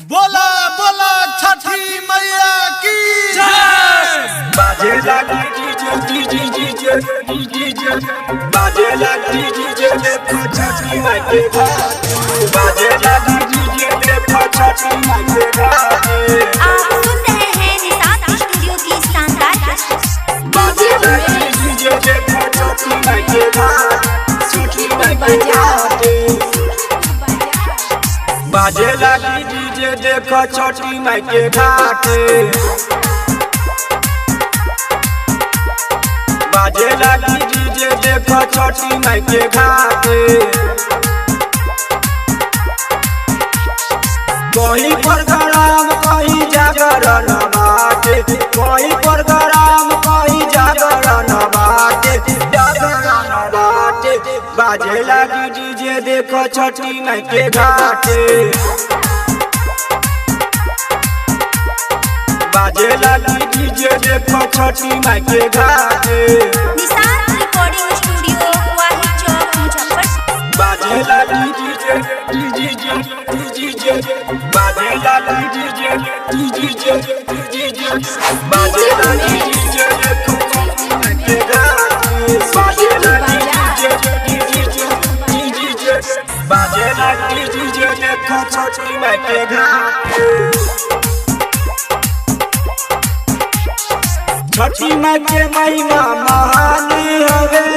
बोला बोला छठी मैया की जय। बाजे लगी डीजे डीजे डीजे बाजे लगी डीजे देखो छठी माई के घाट बाजे लगी डीजे देखो छठी माई के घाट। आप सुन रहे हैं निशांत स्टूडियो की शानदार प्रस्तुति। बाजे लगी डीजे देखो छठी माई के घाट छठी माई के घाट। बाजे लगी डीजे देखो छठी माई के घाट बाजे लगी डीजे देखो छठी माई के घाट। कहीं प्रोग्राम कहीं जागरण बाटे कहीं प्रोग्राम कहीं जागरण बाटे बाजे लगी डीजे देखो छठी माई के घाट बाजे लगी डीजे देखो छठी माई के घाट। निशांत रिकॉर्डिंग स्टूडियो वाही चौक मुजफ्फरपुर। बाजे लगी डीजे डीजे बाजे लगी डीजे डीजे बाजे लगी डीजे देखो छठी माई के घाट बाजे लगी डीजे डीजे बाजे लगी डीजे देखो छठी माई के घाट। छठी माई के महिमा महान हवे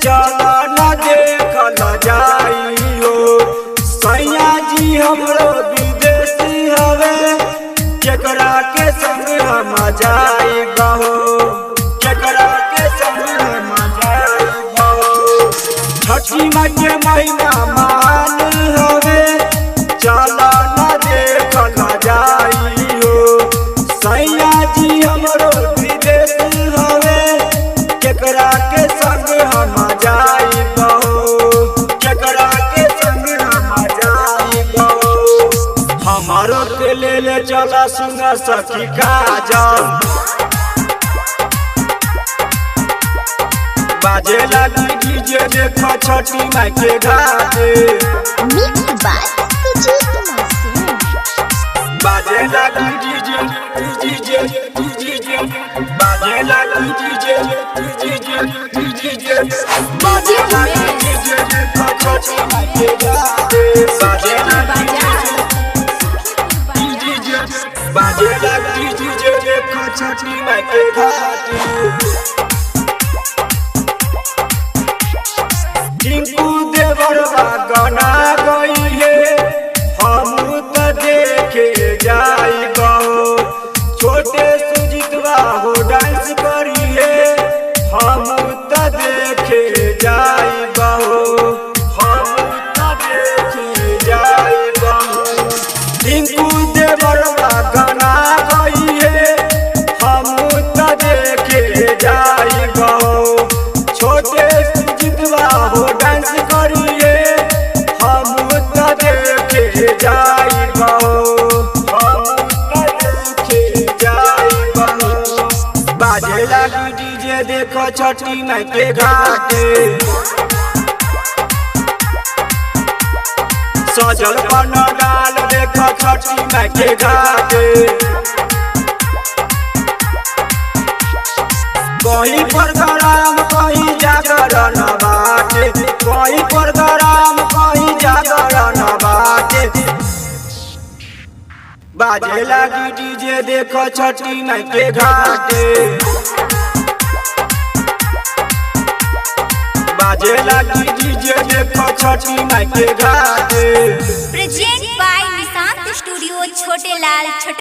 चलो न देखल जाई हो सैया जी हमरो विदेशी हवे केकरा के संग हम जाई बहो केकरा के संग हम जाई बहो। छठी माई के महिमा महान हवे चलो न देखल जाई हो सैया जी हमरो केकरा के संग हम जाई बहो केकरा के संग हम जाई बहो। हमारो के ले चला सुन सखी काजल बाजे लगी डीजे देखो छठी माई के घाट मिक्स बाय सुजीत मासूम। बाजे लगी डीजे डीजे बाजे लगी डीजे डीजे बाजे लगी डीजे देखो छठी माई के घाट बाजे लगी डीजे बाजे लगी डीजे देखो छठी माई के घाट। टिंकू देवरवा गाना गइले हम त देखे जाई बहो छोटे सुजीतवा हो डांस करिए हम त देखे जाई बहो हम त देखे जाई बहो। टिंकू देवरवा गाना गइले हम त देखे जाई बहो छोटे सुजीतवा हो डांस करिए हम त देखे जाई बहो हम त देखे जाई बहो। बाजे लगी डीजे देखो छठी माई के घाट सजल पंडाल देखो छठी माई के घाट। कहीं प्रोग्राम कहीं जागरण बाटे कहीं प्रोग्राम कहीं जागरण बाटे बाजे लगी डीजे देखो छठी माई के घाट बाजे लगी डीजे देखो छठी माई के घाट। प्रेजेंट बाय निशांत स्टूडियो छोटे लाल छोटे